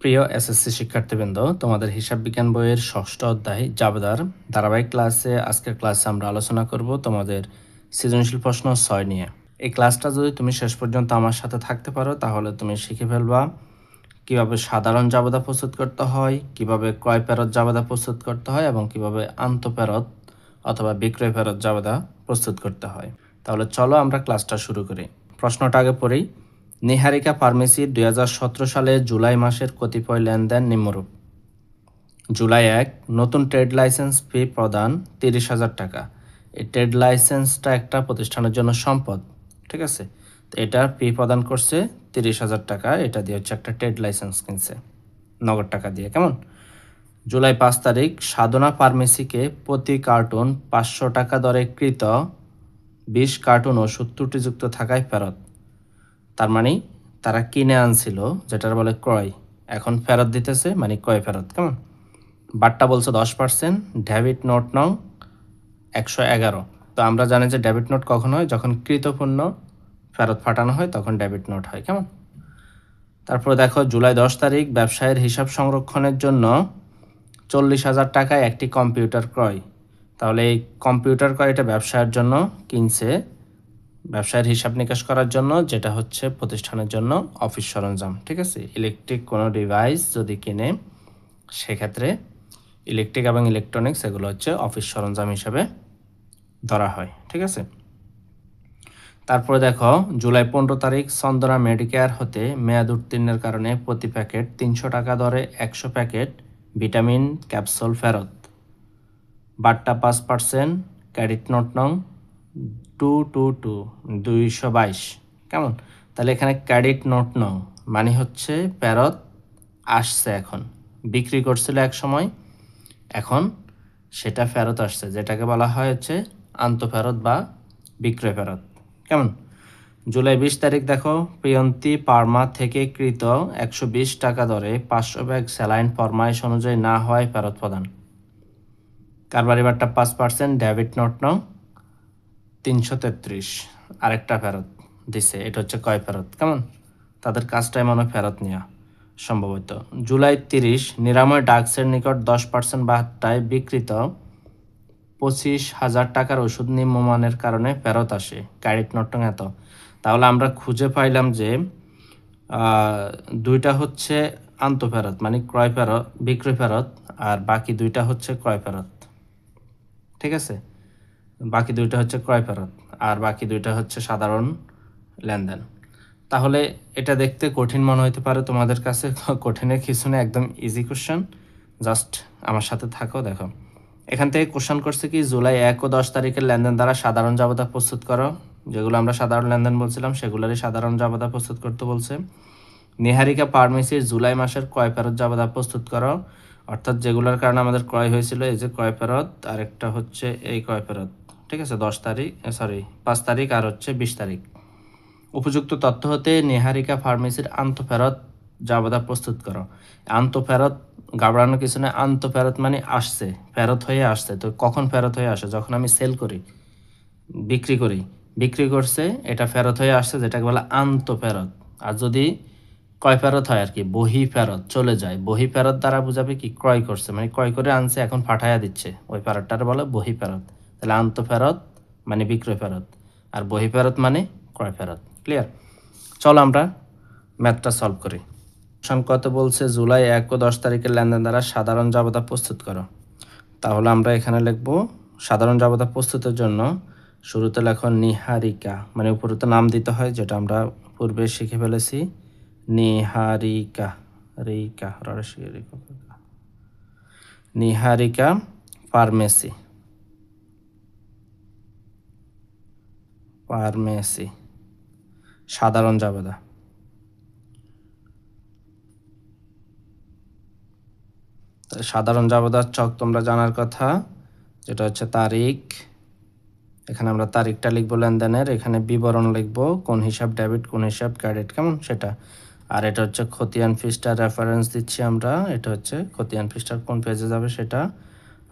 প্রিয় এসএসসি শিক্ষার্থীবৃন্দ, তোমাদের হিসাব বিজ্ঞান বইয়ের ষষ্ঠ অধ্যায় জাবেদার ধারাবাহিক ক্লাসে আজকের ক্লাসে আমরা আলোচনা করব তোমাদের সৃজনশীল প্রশ্ন 6 নিয়ে। এই ক্লাসটা যদি তুমি শেষ পর্যন্ত আমার সাথে থাকতে পারো তাহলে তুমি শিখে ফেলবা কিভাবে সাধারণ জাবেদা প্রস্তুত করতে হয়, কিভাবে ক্রয় ফেরত জাবেদা প্রস্তুত করতে হয় এবং কিভাবে আন্তঃফেরত অথবা বিক্রয় ফেরত জাবেদা প্রস্তুত করতে হয়। তাহলে চলো আমরা ক্লাসটা শুরু করি। প্রশ্নটা আগে পড়ি। নিহারিকা ফার্মেসির 2017 সালে জুলাই মাসের কতিপয় লেনদেন নিম্নরূপ। জুলাই 1, নতুন ট্রেড লাইসেন্স ফি প্রদান 30,000 টাকা। এই ট্রেড লাইসেন্সটা একটা প্রতিষ্ঠানের জন্য সম্পদ, ঠিক আছে? তো এটার ফি প্রদান করছে 30,000 টাকা। এটা দিয়ে হচ্ছে একটা ট্রেড লাইসেন্স কিনছে নগদ টাকা দিয়ে। কেমন? জুলাই 5 তারিখ সাধনা ফার্মেসিকে প্রতি কার্টুন 500 টাকা দরে কৃত 20 কার্টুন ওষুধ ত্রুটিযুক্ত থাকায় ফেরত। তার মানে তারা কিনে আনছিল, যেটার বলে ক্রয়, এখন ফেরত দিতেছে, মানে ক্রয় ফেরত। কেমন? বাট্টা বলছে 10%, ডেবিট নোট নং 111। তো আমরা জানি যে ডেবিট নোট কখন হয়, যখন কৃতপণ্য ফেরত পাঠানো হয় তখন ডেবিট নোট হয়। কেমন? তারপরে দেখো জুলাই 10 তারিখ ব্যবসায়ের হিসাব সংরক্ষণের জন্য 40,000 টাকায় একটি কম্পিউটার ক্রয়। তাহলে এই কম্পিউটার ক্রয় এটা ব্যবসায়ের জন্য কিনছে, ব্যবসায়ের হিসাব নিকাশ করার জন্য, যেটা হচ্ছে প্রতিষ্ঠানের জন্য অফিস সরঞ্জাম। ঠিক আছে? ইলেকট্রিক কোনো ডিভাইস যদি কিনে সেক্ষেত্রে ইলেকট্রিক এবং ইলেকট্রনিক্স এগুলো হচ্ছে অফিস সরঞ্জাম হিসাবে ধরা হয়। ঠিক আছে? তারপরে দেখো জুলাই 15 তারিখ চন্দনা মেডিকেয়ার হতে মেয়াদ উত্তীর্ণের কারণে প্রতি প্যাকেট 300 টাকা দরে 100 প্যাকেট ভিটামিন ক্যাপসুল ফেরত। বাট্টা 5%, ক্রেডিট নোট নং 222 কেমন? তাহলে এখানে ক্রেডিট নোট নং মানে হচ্ছে ফেরত আসছে, এখন বিক্রি করছিল এক সময়, এখন সেটা ফেরত আসছে, যেটাকে বলা হয় হচ্ছে আন্তঃফেরত বা বিক্রয় ফেরত। কেমন? জুলাই 20 তারিখ দেখো প্রিয়ন্তী পার্মা থেকে কৃত 120 টাকা দরে 500 ব্যাগ স্যালাইন ফরমাইশ অনুযায়ী না হওয়ায় ফেরত প্রদান। কারবারি বাট্টা 5%, ডেবিট নোট নং 333, আরেকটা ফেরত দিছে, এটা হচ্ছে ক্রয় ফেরত। কেমন? তাদের কাজটাই মনে ফেরত নেওয়া সম্ভবত। জুলাই 30 নিরাময় ডাক্সের নিকট 10% বাহাত্তায় বিকৃত 25,000 টাকার ওষুধ নিম্নমানের কারণে ফেরত আসে, ক্রেডিট নোট নং এত। তাহলে আমরা খুঁজে পাইলাম যে দুইটা হচ্ছে আন্তঃফেরত মানে ক্রয় ফেরত, বিক্রয় ফেরত, আর বাকি দুইটা হচ্ছে ক্রয় ফেরত। ঠিক আছে? বাকি দুইটা হচ্ছে ক্রয় ফেরত আর বাকি দুইটা হচ্ছে সাধারণ লেনদেন। তাহলে এটা দেখতে কঠিন মনে হতে পারে তোমাদের কাছে, কঠিনের কিছু না, একদম ইজি কোশ্চেন। জাস্ট আমার সাথে থাকো। দেখো এখান থেকে কোশ্চেন করছে কি, জুলাই 1 ও 10 তারিখের লেনদেন দ্বারা সাধারণ জাবেদা প্রস্তুত করো। যেগুলো আমরা সাধারণ লেনদেন বলছিলাম সেগুলোরই সাধারণ জাবেদা প্রস্তুত করতে বলছে। নিহারিকা ফার্মেসির জুলাই মাসের ক্রয় ফেরত জাবেদা প্রস্তুত করো, অর্থাৎ যেগুলোর কারণে আমাদের ক্রয় হয়েছিল, এই যে ক্রয় ফেরত, আরেকটা হচ্ছে এই ক্রয় ফেরত। ঠিক আছে? 5 তারিখ আর হচ্ছে 20 তারিখ। উপযুক্ত তথ্য হতে নিহারিকা ফার্মেসির আন্তঃফেরত জাবেদা প্রস্তুত করো। আন্তঃফেরত ঘাবড়ানো কিছু না, আন্তঃফেরত মানে আসছে, ফেরত হয়ে আসছে। তো কখন ফেরত হয়ে আসে? যখন আমি সেল করি, বিক্রি করছে, এটা ফেরত হয়ে আসছে, যেটাকে বলে আন্তঃফেরত। আর যদি ক্রয় ফেরত হয় আর কি, বহি ফেরত চলে যায়, বহি ফেরত দ্বারা বোঝাবে কি, ক্রয় করছে মানে ক্রয় করে আনছে, এখন পাঠাইয়া দিচ্ছে, ওই ফেরতটারে বলে বহি ফেরত। তাহলে আন্তঃফেরত মানে বিক্রয় ফেরত, আর বহি ফেরত মানে ক্রয় ফেরত। ক্লিয়ার? চলো আমরা ম্যাথটা সলভ করি। কত বলছে, জুলাই 1 ও 10 তারিখের লেনদেন দ্বারা সাধারণ জাবেদা প্রস্তুত করো। তাহলে আমরা এখানে লিখব সাধারণ জাবেদা প্রস্তুতের জন্য শুরুতে লেখো নিহারিকা, মানে উপরে তো নাম দিতে হয়, যেটা আমরা পূর্বে শিখে ফেলেছি। নিহারিকা, নিহারিকা ফার্মেসি, সাধারণ জাবেদা। সাধারণ জাবেদার ছক তোমরা জানার কথা, যেটা হচ্ছে তারিখ, এখানে আমরা তারিখটা লিখবো লেনদেনের, এখানে বিবরণ লিখবো, কোন হিসাব ডেবিট কোন হিসাব ক্রেডিট, কেমন সেটা। আর এটা হচ্ছে খতিয়ান ফিসটার রেফারেন্স দিচ্ছি আমরা, এটা হচ্ছে খতিয়ান ফিসটার কোন পেজে যাবে সেটা।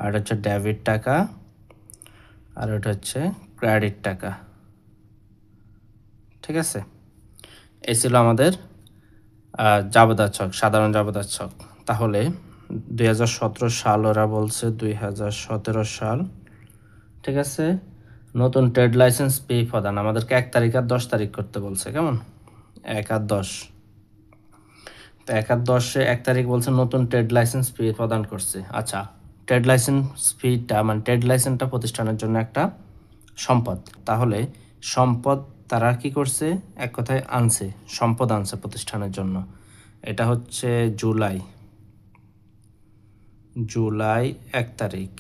আর এটা হচ্ছে ডেবিট টাকা, আর এটা হচ্ছে ক্রেডিট টাকা। ঠিক আছে? এই ছিল আমাদের জাবেদা ছক, সাধারণ জাবেদা ছক। তাহলে 2017 সাল ওরা বলছে, 2017 সাল, ঠিক আছে। নতুন ট্রেড লাইসেন্স পে প্রদান আমাদেরকে 1 তারিখ আর 10 তারিখ করতে বলছে, কেমন? 1 আর 10, তো 1 আর 10-এ 1 তারিখ বলছে নতুন ট্রেড লাইসেন্স ফি প্রদান করছে। আচ্ছা, ট্রেড লাইসেন্স ফিটা মানে ট্রেড লাইসেন্সটা প্রতিষ্ঠানের জন্য একটা সম্পদ। তাহলে সম্পদ তারা কি করছে, এক কথায় আনছে, সম্পদ আনছে প্রতিষ্ঠানের জন্য। এটা হচ্ছে জুলাই 1 তারিখ।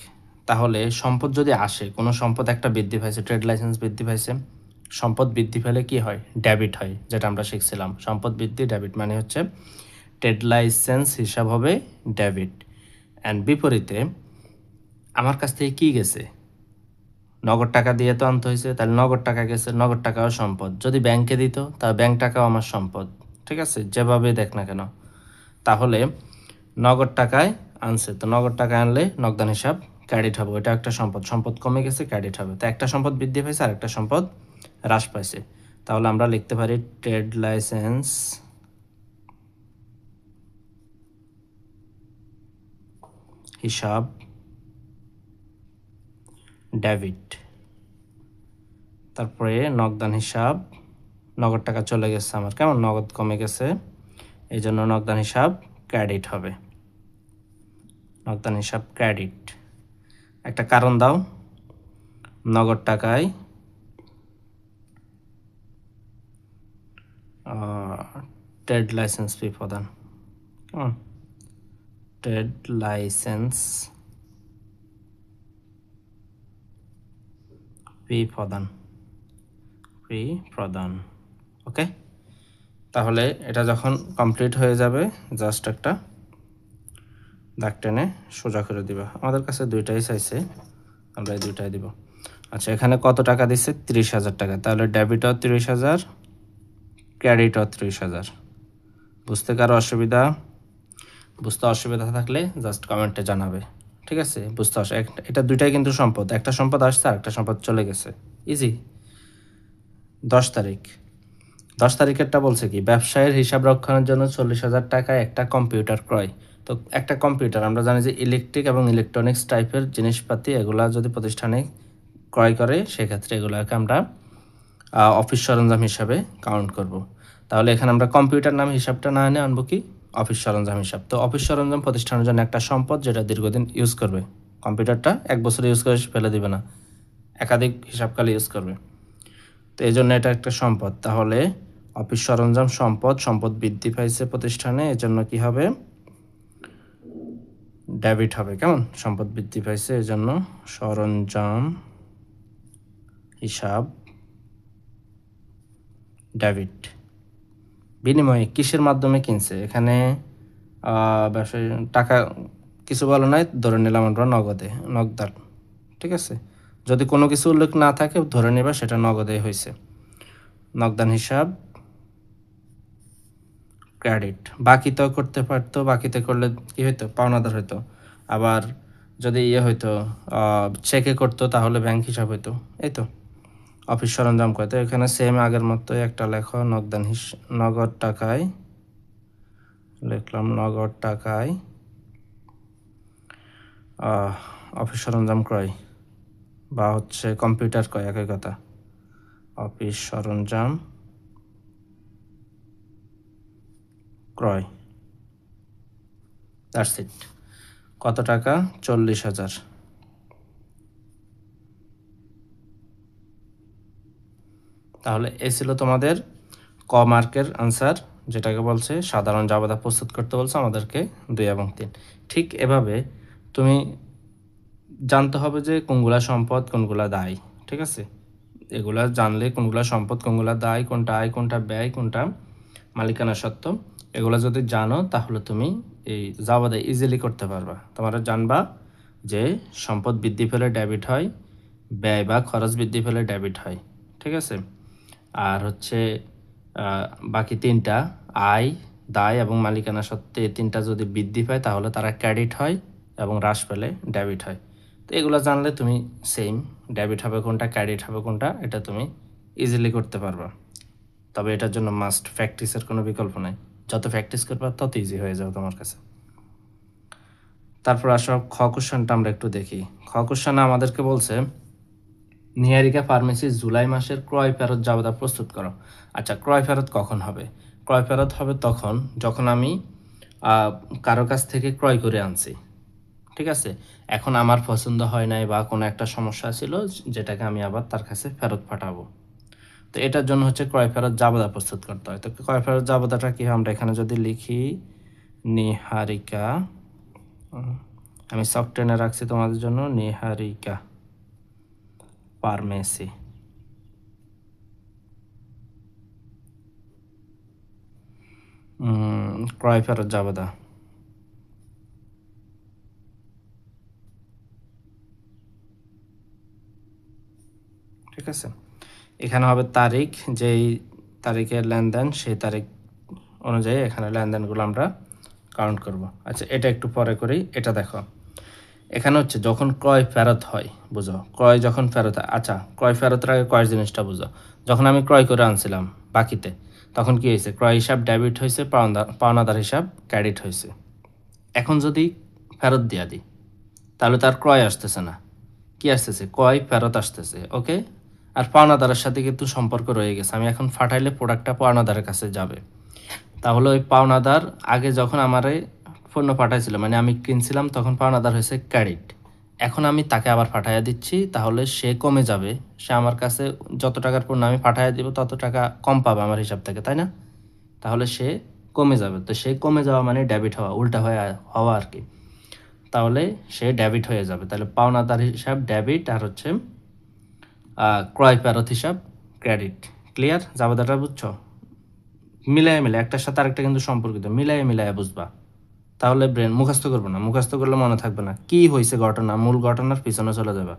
তাহলে সম্পদ যদি আসে, কোনো সম্পদ একটা বৃদ্ধি পাইছে, ট্রেড লাইসেন্স বৃদ্ধি পাইছে, সম্পদ বৃদ্ধি পেলে কি হয়? ডেবিট হয়, যেটা আমরা শিখছিলাম। সম্পদ বৃদ্ধি ডেবিট মানে হচ্ছে ট্রেড লাইসেন্স হিসাব হবে ডেবিট। অ্যান্ড বিপরীতে আমার কাছ থেকে কি গেছে? নগদ টাকা দিয়ে তো আনতে হয়েছে, তাহলে নগদ টাকা গেছে, নগদ টাকাও সম্পদ। যদি ব্যাংকে দিত, তা ব্যাংক টাকাও আমার সম্পদ, ঠিক আছে, যেভাবে দেখ না কেন। তাহলে নগদ টাকায় আনছে, তো নগদ টাকা আনলে নগদান হিসাব ক্রেডিট হবে, ওইটা একটা সম্পদ। সম্পদ কমে গেছে, ক্রেডিট হবে। তো একটা সম্পদ বৃদ্ধি পাইছে আর একটা সম্পদ হ্রাস পাইছে। তাহলে আমরা লিখতে পারি ট্রেড লাইসেন্স হিসাব ডেবিট। তারপরে নগদান হিসাব, নগদ টাকা চলে গেছে আমার, কেমন, নগদ কমে গেছে, এই জন্য নগদান হিসাব ক্রেডিট হবে। নগদান হিসাব ক্রেডিট। একটা কারণ দাও, নগদ টাকায় ট্রেড লাইসেন্স ফি প্রদান, কেমন, ট্রেড লাইসেন্স ফি প্রদান, ওকে। তাহলে এটা যখন কমপ্লিট হয়ে যাবে, জাস্ট একটা দাগ টেনে সোজা করে দিবা। আমাদের কাছে দুইটাই চাইছে, আমরা এই দুইটাই দিব। আচ্ছা, এখানে কত টাকা দিচ্ছে? 30,000 টাকা। তাহলে ডেবিটও 30,000, ক্রেডিটও 30,000। বুঝতে কারো অসুবিধা? বুঝতে অসুবিধা থাকলে জাস্ট কমেন্টে জানাবে, ঠিক আছে। বুঝতে এটা দুইটাই কিন্তু সম্পদ, একটা সম্পদ আসছে আর একটা সম্পদ চলে গেছে, ইজি। 10 তারিখ, 10 তারিখেরটা বলছে কি, ব্যবসায়ের হিসাব রক্ষণের জন্য 40,000 টাকায় একটা কম্পিউটার ক্রয়। তো একটা কম্পিউটার, আমরা জানি যে ইলেকট্রিক এবং ইলেকট্রনিক্স টাইপের জিনিসপাতি এগুলা যদি প্রতিষ্ঠানে ক্রয় করে, সেক্ষেত্রে এগুলাকে আমরা অফিস সরঞ্জাম হিসাবে কাউন্ট করব। তাহলে এখানে আমরা কম্পিউটার নাম হিসাবটা না এনে আনবো কি, অফিস সরঞ্জাম হিসাব। তো অফিস সরঞ্জাম প্রতিষ্ঠানের জন্য একটা সম্পদ, যেটা দীর্ঘদিন ইউজ করবে। কম্পিউটারটা 1 বছর ইউজ করে ফেলে দিবে না, একাধিক হিসাবকালে ইউজ করবে। তো এই জন্য এটা একটা সম্পদ। তাহলে অফিস সরঞ্জাম সম্পদ, সম্পদ বৃদ্ধি পাইছে প্রতিষ্ঠানে, এজন্য কি হবে? ডেবিট হবে, কেমন, সম্পদ বৃদ্ধি পাইছে এজন্য সরঞ্জাম হিসাব ডেবিট। বিনিময়ে কিসের মাধ্যমে কিনছে? এখানে ব্যবসায়ী টাকা কিছু বলো নাই, ধরে নিলাম আমরা নগদান, ঠিক আছে। যদি কোনো কিছু উল্লেখ না থাকে, ধরে নেবা সেটা নগদে হয়েছে। নগদান হিসাব ক্রেডিট। বাকিতেও করতে পারতো, বাকিতে করলে কি হইতো? পাওনাদার হইতো। আবার যদি হইতো চেকে করতো, তাহলে ব্যাংক হিসাব হইতো। এই তো অফিস সরঞ্জাম কয়। তো এখানে সেম আগের মতো একটা লেখো, নগদ টাকায় লিখলাম, নগদ টাকায় অফিস সরঞ্জাম ক্রয়, বা হচ্ছে কম্পিউটার ক্রয়, একই কথা। অফিস সরঞ্জাম ক্রয়, দ্যাটস ইট। কত টাকা? 40,000। তাহলে এই ছিল তোমাদের ক মার্কের আনসার, যেটাকে বলছে সাধারণ জাবেদা প্রস্তুত করতে বলছে আমাদেরকে 2 এবং 3। ঠিক এভাবে তুমি জানতে হবে যে কোনগুলা সম্পদ, কোনগুলা দায়, ঠিক আছে। এগুলা জানলে কোনগুলা সম্পদ, কোনগুলা দায়, কোনটা আয়, কোনটা ব্যয়, কোনটা মালিকানা সত্ত্ব, এগুলো যদি জানো, তাহলে তুমি এই জাবেদা ইজিলি করতে পারবা। তোমরা জানবা যে সম্পদ বৃদ্ধি পেলে ডেবিট হয়, ব্যয় বা খরচ বৃদ্ধি পেলে ডেবিট হয়, ঠিক আছে। আর হচ্ছে বাকি 3টা, আয়, দায় এবং মালিকানা সত্ত্বে, এই 3টা যদি বৃদ্ধি পায় তাহলে তারা ক্রেডিট হয়, এবং হ্রাস পেলে ডেবিট হয়। তো এগুলো জানলে তুমি সেম ডেবিট হবে কোনটা, ক্রেডিট হবে কোনটা, এটা তুমি ইজিলি করতে পারবা। তবে এটার জন্য মাস্ট প্র্যাকটিসের কোনো বিকল্প নাই। যত প্র্যাকটিস করবা তত ইজি হয়ে যাবে তোমার কাছে। তারপর আসো খ কোশ্চেনটা আমরা একটু দেখি। খ কোশ্চেনে আমাদেরকে বলছে নিহারিকা ফার্মেসি জুলাই মাসের ক্রয় ফেরত জাবেদা প্রস্তুত করো। আচ্ছা, ক্রয় ফেরত কখন হবে? ক্রয় ফেরত হবে তখন যখন আমি কারো কাছ থেকে ক্রয় করে আনছি, ঠিক আছে। এখন আমার পছন্দ হয় নাই বা কোনো একটা সমস্যা ছিল যেটাকে আমি আবার তার কাছে ফেরত পাঠাবো, তো এটার জন্য হচ্ছে ক্রয় ফেরত জাবেদা প্রস্তুত করতে হয়। তো ক্রয় ফেরত জাবেদাটা কি, আমরা এখানে যদি লিখি নিহারিকা, আমি সফটওয়্যারে রাখছি তোমাদের জন্য, নিহারিকা ফার্মেসি ক্রয় ফেরত জাবেদা, ঠিক আছে। এখানে হবে তারিখ, যেই তারিখের লেনদেন সেই তারিখ অনুযায়ী এখানে লেনদেনগুলো আমরা কাউন্ট করব। আচ্ছা, এটা একটু পরে করি। এটা দেখো, এখানে হচ্ছে যখন ক্রয় ফেরত হয়, বুঝো, ক্রয় যখন ফেরত হয়। আচ্ছা, ক্রয় ফেরতের আগে ক্রয় জিনিসটা বুঝো। যখন আমি ক্রয় করে আনছিলাম বাকিতে, তখন কি হয়েছে? ক্রয় হিসাব ডেবিট হয়েছে, পাওনাদার হিসাব ক্রেডিট হয়েছে। এখন যদি ফেরত দিয়া দিই তাহলে তার ক্রয় আসতেছে না, কি আসতেছে? ক্রয় ফেরত আসতেছে, ওকে। আর পাওনাদারের সাথে কিন্তু সম্পর্ক রয়ে গেছে, আমি এখন ফাটাইলে প্রোডাক্টটা পাওনাদারের কাছে যাবে। তাহলে ওই পাওনাদার আগে যখন আমারে পণ্য পাঠাইছিল, মানে আমি কিনছিলাম, তখন পাওনাদার হয়েছে ক্রেডিট। এখন আমি তাকে আবার পাঠাইয়া দিচ্ছি, তাহলে সে কমে যাবে। সে আমার কাছে যত টাকার পণ্য আমি পাঠাইয়া দিব তত টাকা কম পাবে আমার হিসাব থেকে, তাই না? তাহলে সে কমে যাবে। তো সে কমে যাওয়া মানে ডেবিট হওয়া, উল্টা হয়ে হওয়া আর কি। তাহলে সে ডেবিট হয়ে যাবে। তাহলে পাওনাদার হিসাব ডেবিট, আর হচ্ছে ক্রয় ফেরত হিসাব ক্রেডিট। ক্লিয়ার? জাবেদাটা বুঝছো? মিলাইয়া মিলায়, একটার সাথে আরেকটা কিন্তু সম্পর্কিত, মিলাইয়া মিলাইয়া বুঝবা। তাহলে ব্রেন মুখস্থ করবো না, মুখস্থ করলে মনে থাকবে না। কি হয়েছে ঘটনা, মূল ঘটনার পিছনে চলে যাবে,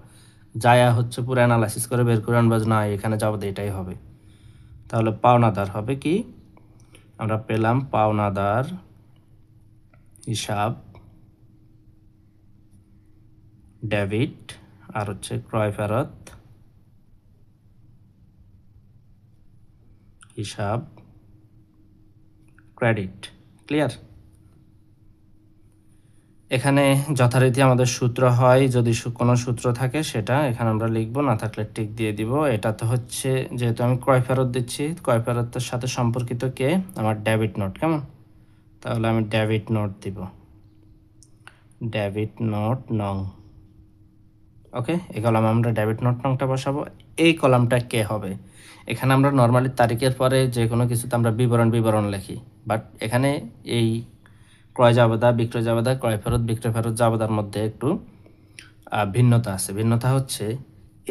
যায়া হচ্ছে পুরো অ্যানালাইসিস করে বের করে আনবা, না এখানে যাবো এটাই হবে। তাহলে পাওনাদার হবে কি, আমরা পেলাম পাওনাদার হিসাব ডেবিট, আর হচ্ছে ক্রয় ফেরত হিসাব ক্রেডিট। ক্লিয়ার? এখানে যথারীতি আমাদের সূত্র হয়, যদি কোনো সূত্র থাকে সেটা এখানে আমরা লিখব, না থাকলে টিক দিয়ে দিব। এটা তো হচ্ছে, যেহেতু আমি ক্রয় ফেরত দিচ্ছি, ক্রয় ফেরতের সাথে সম্পর্কিত কে, আমার ডেবিট নোট, কেমন? তাহলে আমি ডেবিট নোট দিব, ডেবিট নোট নং। ওকে, এই কলামে আমরা ডেবিট নোট নংটা বসাবো। এই কলামটা কে হবে? এখানে আমরা নর্মালি তারিখের পরে যে কোনো কিছুতে আমরা বিবরণ লিখি, বাট এখানে এই ক্রয় জাবেদা, বিক্রয় জাবেদা, ক্রয় ফেরত, বিক্রয় ফেরত জাবেদার মধ্যে একটু ভিন্নতা আছে। ভিন্নতা হচ্ছে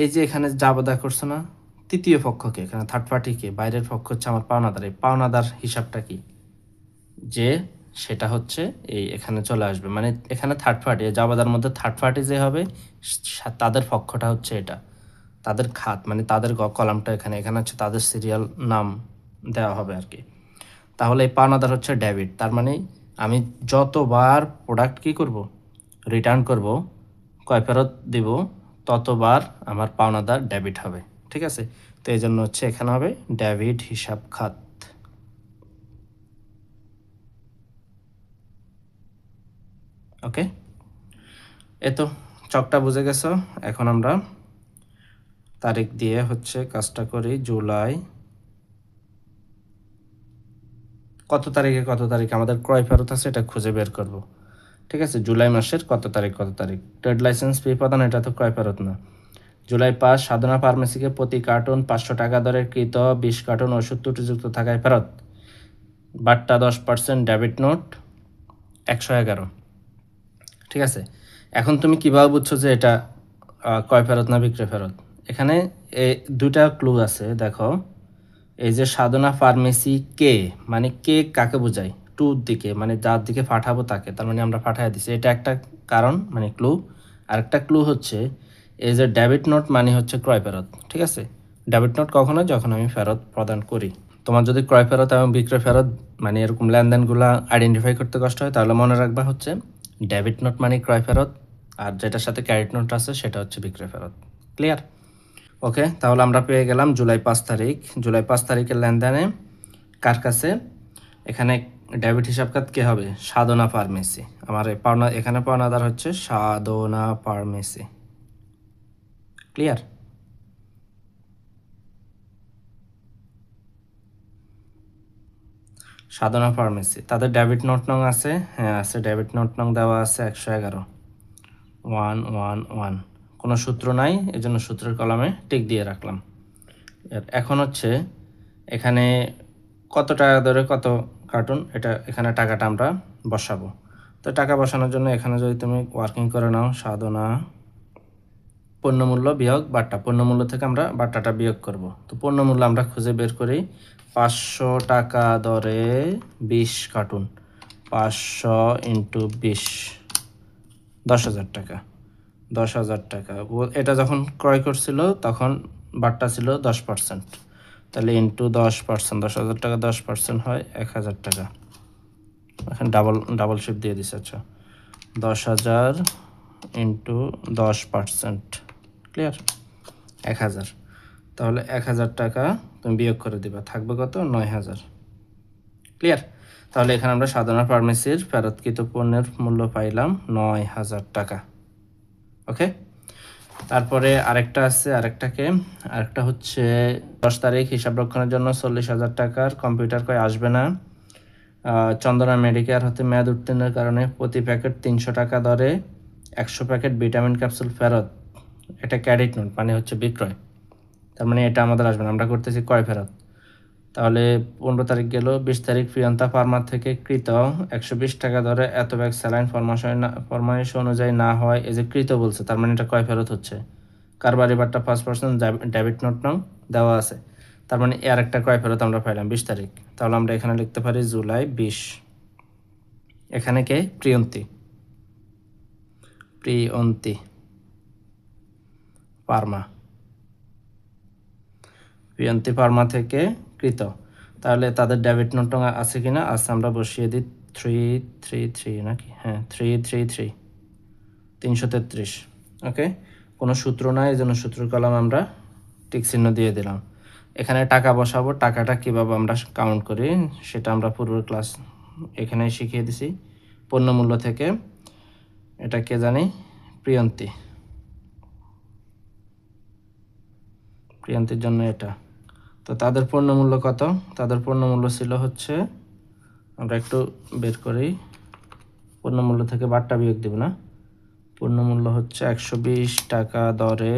এই যে এখানে জাবেদা করছে না, তৃতীয় পক্ষকে, এখানে থার্ড পার্টিকে, বাইরের পক্ষ হচ্ছে আমার পাওনাদার। এই পাওনাদার হিসাবটা কি, যে সেটা হচ্ছে এই এখানে চলে আসবে, মানে এখানে থার্ড পার্টি, জাবেদার মধ্যে থার্ড পার্টি যে হবে তাদের পক্ষটা হচ্ছে এটা, তাদের খাত, মানে তাদের কলামটা এখানে, এখানে হচ্ছে তাদের সিরিয়াল নাম দেওয়া হবে আর কি। তাহলে এই পাওনাদার হচ্ছে ডেবিট, তার মানে আমি যতবার প্রোডাক্ট কি করব, রিটার্ন করব, ক্রয় ফেরত দিব, ততবার আমার পাওনাদার ডেবিট হবে, ঠিক আছে। তো এই জন্য হচ্ছে এখানে হবে ডেবিট হিসাব খাত। ওকে, এ তো চকটা বুঝে গেছো। এখন আমরা তারিখ দিয়ে হচ্ছে কাজটা করি। জুলাই কত তারিখে কত তারিখ আমাদের ক্রয় ফেরত আছে এটা খুঁজে বের করব, ঠিক আছে। জুলাই মাসের কত তারিখ কত তারিখ, ট্রেড লাইসেন্স ফি প্রদান, এটা তো ক্রয় ফেরত না। জুলাই 5 সাধনা ফার্মেসিকে প্রতি কার্টুন 500 টাকা দরে কৃত 20 কার্টুন ওষুধ ত্রুটিযুক্ত থাকায় ফেরত, বাট্টা 10% ডেবিট নোট 111, ঠিক আছে। এখন তুমি কীভাবে বুঝছো যে এটা ক্রয় ফেরত না বিক্রয় ফেরত? এখানে দুইটা ক্লু আছে, দেখো। এই যে সাধনা ফার্মেসি কে, মানে কে কাকে বোঝায়, টুর দিকে, মানে যার দিকে পাঠাবো তাকে, তার মানে আমরা পাঠাই দিছি, এটা একটা কারণ, মানে ক্লু। আরেকটা ক্লু হচ্ছে এই যে ডেবিট নোট মানে হচ্ছে ক্রয় ফেরত, ঠিক আছে। ডেবিট নোট কখন হয়, যখন আমি ফেরত প্রদান করি। তোমার যদি ক্রয় ফেরত এবং বিক্রয় ফেরত মানে এরকম লেনদেনগুলো আইডেন্টিফাই করতে কষ্ট হয়, তাহলে মনে রাখবা হচ্ছে ডেবিট নোট মানে ক্রয় ফেরত, আর যেটার সাথে ক্রেডিট নোট আছে সেটা হচ্ছে বিক্রয় ফেরত। ক্লিয়ার? ওকে, তাহলে আমরা পেয়ে গেলাম জুলাই 5 তারিখ। জুলাই 5 তারিখের লেনদেনে কার কাছে, এখানে ডেবিট হিসাব খাত কে হবে? সাধনা ফার্মেসি। আমার পাওনা, এখানে পাওনাদার হচ্ছে সাধনা ফার্মেসি। ক্লিয়ার? সাধনা ফার্মেসি, তাদের ডেবিট নোট নং আছে? হ্যাঁ আছে, ডেবিট নোট নং দেওয়া আছে 111 111। কোনো সূত্র নাই, এজন্য সূত্রের কলামে টিক দিয়ে রাখলাম। এখন হচ্ছে এখানে কত টাকা ধরে কত কার্টুন, এটা এখানে টাকাটা আমরা বসাবো। তো টাকা বসানোর জন্য এখানে যদি তুমি ওয়ার্কিং করে নাও, সাধনা পণ্যমূল্য বিয়োগ বাট্টা, পণ্যমূল্য থেকে আমরা বাট্টাটা বিয়োগ করব। তো পণ্যমূল্য আমরা খুঁজে বের করি, 500 টাকা দরে 20 কার্টুন, 500 ইন্টু 20, 10,000 টাকা। 10,000 টাকা, এটা যখন ক্রয় করছিল তখন বাট্টা ছিল 10%, তাহলে ইন্টু 10%, 10,000 টাকা 10% হয় 1,000 টাকা। এখানে ডাবল শিফট দিয়ে দিচ্ছে। আচ্ছা, 10,000 ইন্টু 10%, ক্লিয়ার? 1,000। তাহলে 1,000 টাকা তুমি বিয়োগ করে দিবা, থাকবে কত? 9,000। ক্লিয়ার? তাহলে এখানে আমরা সাধনা ফার্মেসির ফেরতকৃত পণ্যের মূল্য পাইলাম 9,000 টাকা। ওকে, তারপরে আরেকটা আছে, আরেকটা হচ্ছে 10 তারিখ হিসাব রক্ষণের জন্য 40,000 টাকার কম্পিউটার ক্রয় আসবে না। চন্দনা মেডিকেয়ার হতে মেয়াদ উত্তীর্ণের কারণে প্রতি প্যাকেট 300 টাকা দরে 100 প্যাকেট ভিটামিন ক্যাপসুল ফেরত। এটা ক্রেডিট নোট, মানে হচ্ছে বিক্রয়, তার মানে এটা আমাদের আসবে না, আমরা করতেছি ক্রয় ফেরত। তাহলে 15 তারিখ গেল। 20 তারিখ প্রিয়ন্তা ফার্মা থেকে কৃত 120 টাকা দরে এত ব্যাগ স্যালাইন ফরমাইশ অনুযায়ী না হয়, এই যে কৃত বলছে, তার মানে এটা ক্রয় ফেরত হচ্ছে। কারবারি বাট্টা 5% ডেবিট নোট নং দেওয়া আছে, তার মানে এর একটা ক্রয় ফেরত আমরা পাইলাম 20 তারিখ। তাহলে আমরা এখানে লিখতে পারি জুলাই 20। এখানে কে? প্রিয়ন্তী ফার্মা, প্রিয়ন্তী ফার্মা থেকে কৃত। তাহলে তাদের ডেবিট নোট আছে কিনা? আছে, আমরা বসিয়ে দিই 333 নাকি? হ্যাঁ 333, 333। ওকে, কোনো সূত্র নাই, এই জন্য সূত্র কলাম আমরা টিক চিহ্ন দিয়ে দিলাম। এখানে টাকা বসাবো, টাকাটা কীভাবে আমরা কাউন্ট করি সেটা আমরা পূর্বের ক্লাস এখানে শিখিয়ে দিছি। পণ্যমূল্য থেকে এটা কে জানি? প্রিয়ন্তীর জন্য এটা। তো তাদের পণ্যমূল্য কত? তাদের পণ্যমূল্য ছিল হচ্ছে, আমরা একটু বের করি, পণ্যমূল্য থেকে বাট্টা বিয়োগ দেব না, পণ্যমূল্য হচ্ছে 120 টাকা দরে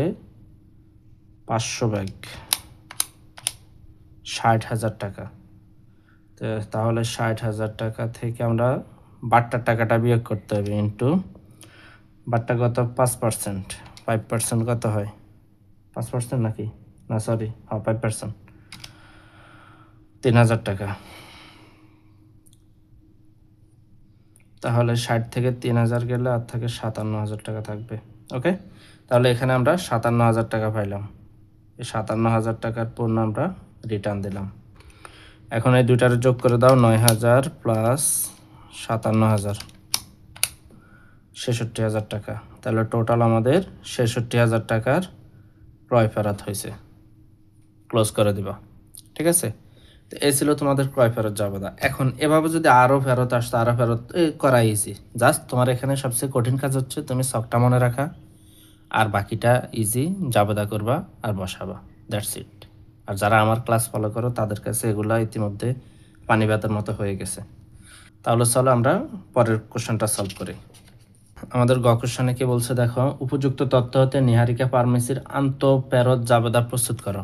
500 ব্যাগ, 60,000 টাকা। তো তাহলে 60,000 টাকা থেকে আমরা বাট্টার টাকাটা বিয়োগ করতে হবে, ইন্টু বাট্টা কত? 5%, 5% কত হয়? 5% নাকি? না সরি, হ্যাঁ 5%, 3,000 টাকা। তাহলে 60 থেকে 3,000 গেলে আর থাকে 57,000 টাকা থাকবে। ওকে, তাহলে এখানে আমরা 57,000 টাকা পাইলাম। এই 57,000 টাকার পণ্য আমরা রিটার্ন দিলাম। এখন এই দুইটার যোগ করে দাও, 9,000 প্লাস 57,000, 66,000 টাকা। তাহলে টোটাল আমাদের 66,000 টাকার ক্রয় ফেরত হয়েছে। ক্লোজ করে দিবা, ঠিক আছে? তো এই ছিল তোমাদের ক্রয় ফেরত জাবেদা। এখন এভাবে যদি আরও ফেরত আসতো, আরও ফেরত করা ইজি। জাস্ট তোমার এখানে সবচেয়ে কঠিন কাজ হচ্ছে তুমি ছকটা মনে রাখা, আর বাকিটা ইজি জাবেদা করবা আর বসাবা, দ্যাটস ইট। আর যারা আমার ক্লাস ফলো করো তাদের কাছে এগুলা ইতিমধ্যে পানি ভাতের মতো হয়ে গেছে। তাহলে চলো আমরা পরের কোশ্চেনটা সলভ করি। আমাদের গ কোশ্চেনে কি বলছে দেখো, উপযুক্ত তথ্য হতে নিহারিকা ফার্মেসির আন্তঃফেরত জাবেদা প্রস্তুত করো।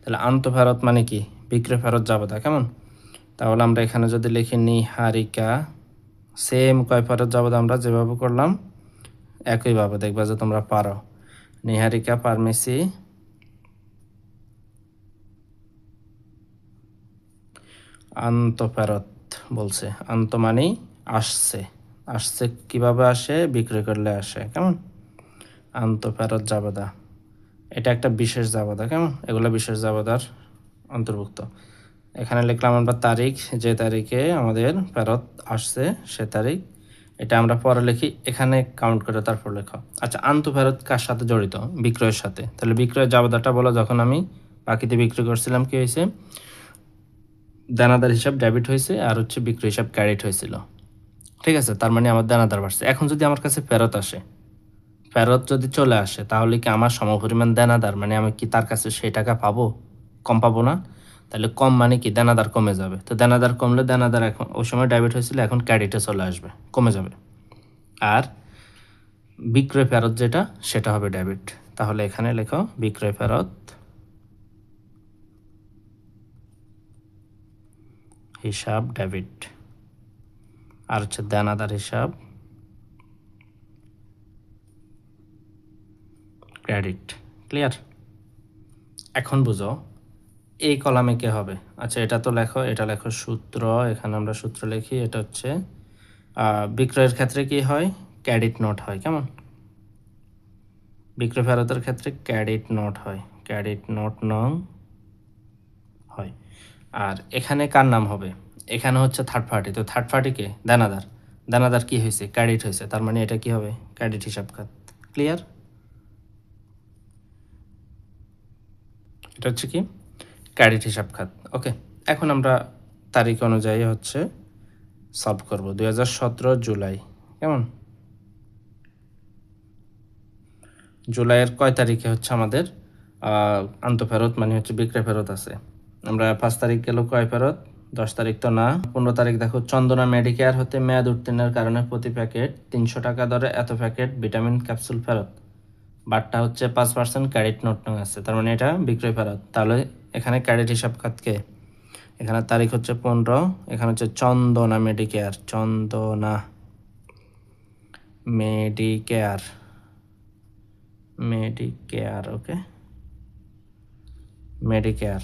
তাহলে আন্তঃফেরত মানে কি? বিক্রয় ফেরত জাবেদা, কেমন? তাহলে আমরা এখানে যদি লিখি নিহারিকা, সেম ক্রয় ফেরত জাবেদা আমরা যেভাবে করলাম একইভাবে দেখবা যে তোমরা পারো। নিহারিকা ফার্মেসি আন্তঃফেরত বলছে, আন্ত মানেই আসছে, আসছে কিভাবে আসে? বিক্রয় করলে আসে, কেমন? আন্তঃফেরত জাবেদা, এটা একটা বিশেষ জাবেদা, কেমন? এগুলো বিশেষ জাবেদার অন্তর্ভুক্ত। এখানে লিখলাম আমরা তারিখ, যে তারিখে আমাদের ফেরত আসছে সে তারিখ, এটা আমরা পরে লিখি, এখানে কাউন্ট করে তারপর লেখো। আচ্ছা, আন্তঃফেরত কার সাথে জড়িত? বিক্রয়ের সাথে। তাহলে বিক্রয়ের জাবেদাটা বলো, যখন আমি বাকিতে বিক্রি করছিলাম কি হয়েছে? দানাদার হিসাব ডেবিট হয়েছে আর হচ্ছে বিক্রয় হিসাব ক্রেডিট হয়েছিল। ঠিক আছে, তার মানে আমার দানাদার বাড়ছে। এখন যদি আমার কাছে ফেরত আসে, ফেরত যদি চলে আসে, তাহলে কি আমার সমপরিমাণ দানাদার, মানে আমি কি তার কাছে সেই টাকা পাবো? কম পাবো না? তাহলে কম মানে কি দানাদার কমে যাবে। তো দানাদার কমলে দানাদার এখন ওই সময় ডেবিট হয়েছিল, এখন ক্রেডিটে চলে আসবে, কমে যাবে। আর বিক্রয় ফেরত যেটা, সেটা হবে ডেবিট। তাহলে এখানে লেখো বিক্রয় ফেরত হিসাব ডেবিট, আর হচ্ছে দানাদার হিসাব ক্রেডিট। ক্লিয়ার? এখন বুঝো এই কলামে কে হবে। আচ্ছা, এটা তো লেখো, এটা লেখো সূত্র। এখানে আমরা সূত্র লিখি। এটা হচ্ছে বিক্রয়ের ক্ষেত্রে কি হয়, ক্রেডিট নোট হয়। কেমন? বিক্রয় ফেরতের ক্ষেত্রে ক্রেডিট নোট হয়, ক্রেডিট নোট নং হয়। আর এখানে কার নাম হবে? এখানে হচ্ছে থার্ড পার্টি। তো থার্ড পার্টিকে দানাদার, দানাদার কি হয়েছে, ক্রেডিট হয়েছে, তার মানে এটা কি হবে, ক্রেডিট হিসাব খাত। ক্লিয়ার? এটা হচ্ছে কি, ক্রেডিট হিসাব খাত। ওকে, এখন আমরা তারিখ অনুযায়ী হচ্ছে সলভ করব। 2017 জুলাই। কেমন? জুলাইয়ের কয় তারিখে হচ্ছে আমাদের আন্তঃফেরত মানে হচ্ছে বিক্রয় ফেরত আছে? আমরা 5 তারিখ গেল কয় ফেরত, 10 তারিখ তো না। 15 তারিখ দেখো, চন্দনা মেডিকেয়ার হতে মেয়াদ উত্তীর্ণের কারণে প্রতি প্যাকেট 300 টাকা দরে এত প্যাকেট ভিটামিন ক্যাপসুল ফেরত। বাটটা হচ্ছে 5% ক্রেডিট নোট আছে, তার মানে এটা বিক্রয় ফেরত। তাহলে এখানে ক্রেডিট হিসাব খাতকে, এখানে তারিখ হচ্ছে 15, এখানে হচ্ছে চন্দনা মেডিকেয়ার, চন্দনা মেডিকেয়ার, মেডিকেয়ার, ওকে, মেডিকেয়ার।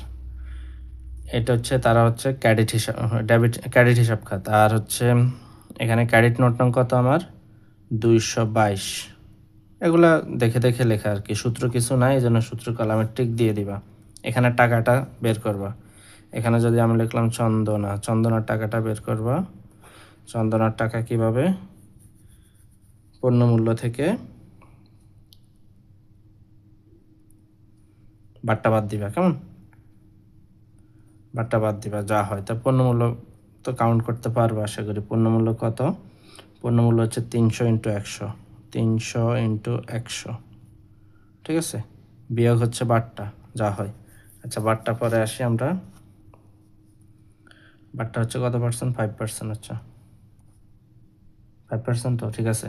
এটা হচ্ছে তারা হচ্ছে ক্রেডিট হিসাব, ডেবিট ক্রেডিট হিসাব খাত। আর হচ্ছে এখানে ক্রেডিট নোট নং কত আমার, 222। এগুলা দেখে দেখে লেখা আর কি, সূত্র কিছু নাই, এই জন্য সূত্র কলামের টিক দিয়ে দিবা। এখানে টাকাটা বের করবা। এখানে যদি আমি লিখলাম চন্দনা, চন্দনার টাকাটা বের করবা। চন্দনার টাকা কিভাবে, পণ্যমূল্য থেকে বাট্টা বাদ দিবা। কেমন? বাট্টা বাদ দিবা, যা হয় তা। পণ্যমূল্য তো কাউন্ট করতে পারবো আশা করি। পণ্যমূল্য কত? পণ্যমূল্য হচ্ছে 300 × 100, 300 × 100। ঠিক আছে, বিয়োগ হচ্ছে বাট্টা, যা হয়। আচ্ছা, বাট্টা পরে আসি আমরা। বাট্টা হচ্ছে কত পার্সেন্ট, 5%। আচ্ছা, 5% তো ঠিক আছে।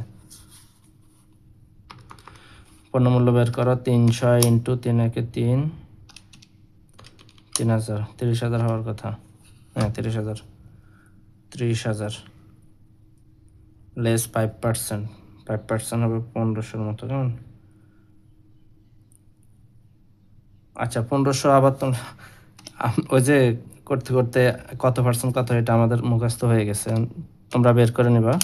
পণ্যমূল্য বের করো, 300 × 3 × 3, 3000, 30,000 হওয়ার কথা। হ্যাঁ, 30,000, 30,000 লেস 5%, 5% হবে 1500-র মতো। কেমন? আচ্ছা, 1500 আবার তো ওই যে করতে করতে কত পার্সেন্ট কত, এটা আমাদের মুখস্থ হয়ে গেছে, তোমরা বের করে নিবা।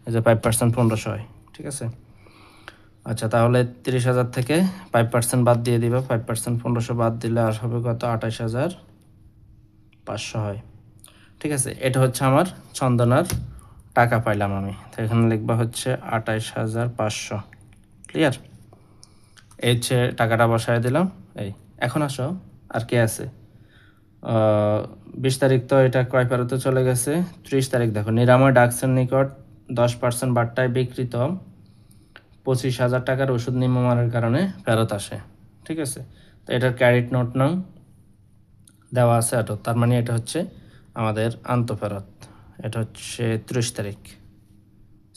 এই যে 5% 1500 হয়। ঠিক আছে। আচ্ছা, তাহলে 30,000 থেকে 5% বাদ দিয়ে দিবা। 5% 1500 বাদ দিলে আর হবে কত, 28,500 হয়। ঠিক আছে, এটা হচ্ছে আমার চন্দনার টাকা পাইলাম আমি। তো এখানে লিখবা হচ্ছে 28,500। ক্লিয়ার? এই হচ্ছে টাকাটা বসায় দিলাম। এই এখন আসো, আর কে আছে? 20 তারিখ তো এটা ক্রয় ফেরতে চলে গেছে। 30 তারিখ দেখো, নিরাময় ডাক্তারের নিকট 10% বাট্টায় বিক্রিত 25,000 টাকার ওষুধ নিম্নমানের কারণে ফেরত আসে। ঠিক আছে, তো এটার ক্রেডিট নোট নাও দেওয়া আছে এত, তার মানে এটা হচ্ছে আমাদের আন্তঃফেরত। এটা হচ্ছে 30 তারিখ।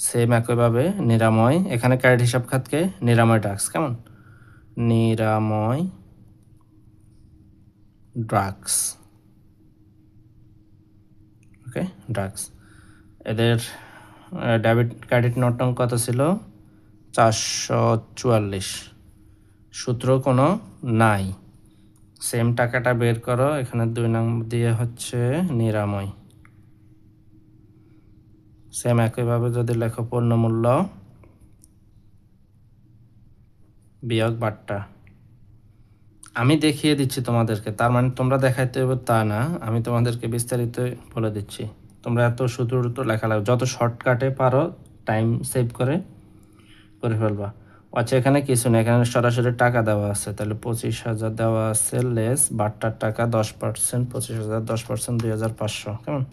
সেম একইভাবে নিরাময়, এখানে ক্রেডিট হিসাব খাতকে নিরাময় ড্রাগস। কেমন? নিরাময় ড্রাগস, ওকে, ড্রাগস। এদের ডেবিট ক্রেডিট নোট কত ছিল, 444। সূত্র কোনো নাই। সেম টাকাটা বের করো, এখানে 2 নং দিয়ে হচ্ছে নিরাময়। সেম একইভাবে যদি লেখো পণ্যমূল্য বিয়োগ বাট্টা। আমি দেখিয়ে দিচ্ছি তোমাদেরকে, তার মানে তোমরা দেখাইতে হবে তা না, আমি তোমাদেরকে বিস্তারিত বলে দিচ্ছি। তোমরা এত সূত্র লেখা লাগবে, যত শর্টকাটে পারো টাইম সেভ করে করে ফেলবা। আচ্ছা, এখানে কিছু না, এখানে সরাসরি টাকা দেওয়া আছে, তাহলে 25,000 দেওয়া আছে, লেস বাট্টার টাকা 10%, 25,000 10%, 2,500। কেমন?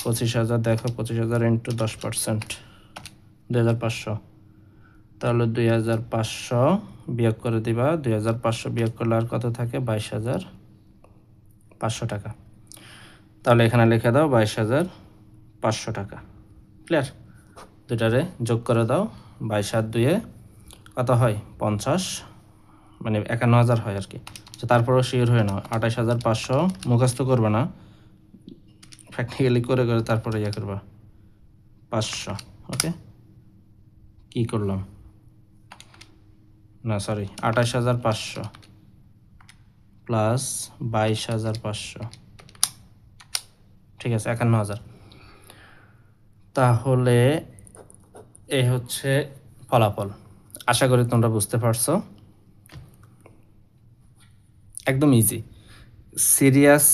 25,000 দেখো, 25,000 ইন্টু 10%, 2,500। তাহলে 2,500 বিয়োগ করে দিবা, 2,500 বিয়োগ করলে আর কত থাকে? 22,500 টাকা। তাহলে এখানে লিখে দাও 22,500 টাকা। ক্লিয়ার? দুটারে যোগ করে দাও, 22 আর 2 কত হয়? 50, মানে 51,000 হয় আর কি। তো তারপরেও শিওর হয়ে নাও, 28,500 মুখস্থ করবে না, প্র্যাকটিক্যালি করে করে তারপরে ইয়ে করবা, 500। ওকে, কী করলাম? না সরি, 28,500 প্লাস 22,500, ঠিক আছে, 51,000। তাহলে এই হচ্ছে ফলাফল। আশা করি তোমরা বুঝতে পারছো। একদম ইজি, সিরিয়াস,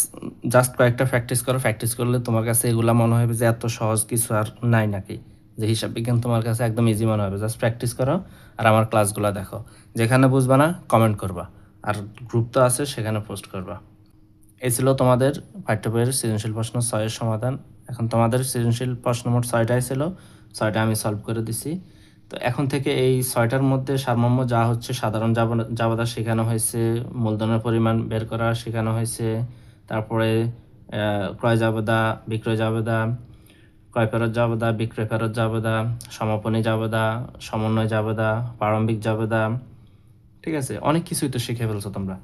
জাস্ট কয়েকটা প্র্যাকটিস করো। প্র্যাকটিস করলে তোমার কাছে এগুলা মনে হবে যে এত সহজ কিছু আর নাই নাকি, যে হিসাব বিজ্ঞান তোমার কাছে একদম ইজি মনে হবে। জাস্ট প্র্যাকটিস করো আর আমার ক্লাসগুলো দেখো। যেখানে বুঝবা না কমেন্ট করবা, আর গ্রুপ তো আছে সেখানে পোস্ট করবা। এই ছিল তোমাদের পাঠ্য বইয়ের সৃজনশীল প্রশ্ন 6-এর সমাধান। এখন তোমাদের সৃজনশীল প্রশ্ন মোট 6টাই ছিল, 6টা আমি সলভ করে দিছি। তো এখন থেকে এই 6টার মধ্যে সারমর্ম যা হচ্ছে, সাধারণ জাবেদা শেখানো হয়েছে, মূলধনের পরিমাণ বের করা শেখানো হয়েছে, তারপরে ক্রয় জাবেদা, বিক্রয় জাবেদা, ক্রয় ফেরত জাবেদা, বিক্রয় ফেরত জাবেদা, সমাপনী জাবেদা, সমন্বয় জাবেদা, প্রারম্ভিক জাবেদা, ঠিক আছে, অনেক কিছুই তো শিখে ফেলছো তোমরা।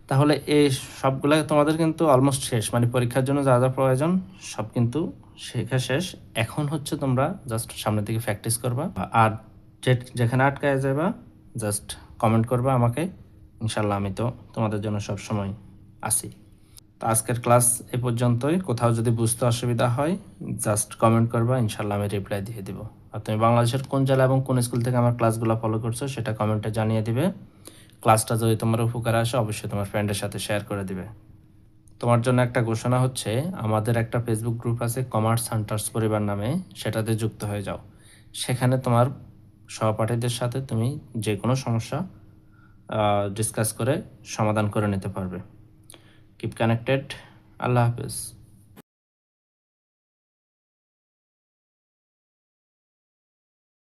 তাহলে এই সবগুলো তোমাদের কিন্তু অলমোস্ট শেষ, মানে পরীক্ষার জন্য যা যা প্রয়োজন সব কিন্তু শেখা শেষ। এখন হচ্ছে তোমরা জাস্ট সামনের দিকে প্র্যাকটিস করবা, আর যেখানে আটকায় যাবা জাস্ট কমেন্ট করবা আমাকে, ইনশাল্লাহ আমি তো তোমাদের জন্য সব সময় আসি। তো আজকের ক্লাস এ পর্যন্তই। কোথাও যদি বুঝতে অসুবিধা হয় জাস্ট কমেন্ট করবা, ইনশাল্লাহ আমি রিপ্লাই দিয়ে দিব। আর তুমি বাংলাদেশের কোন জেলা এবং কোন স্কুল থেকে আমার ক্লাসগুলো ফলো করছো সেটা কমেন্টে জানিয়ে দিবে। ক্লাসটা যদি তোমার উপকারে আসে অবশ্যই তোমার ফ্রেন্ডের সাথে শেয়ার করে দিবে। তোমার জন্য একটা ঘোষণা হচ্ছে, আমাদের একটা ফেসবুক গ্রুপ আছে কমার্স হান্টার্স পরিবার নামে, সেটাতে যুক্ত হয়ে যাও। সেখানে তোমার সহপাঠীদের সাথে তুমি যে কোনো সমস্যা ডিসকাস করে সমাধান করে নিতে পারবে। Keep connected. আল্লাহ হাফেজ।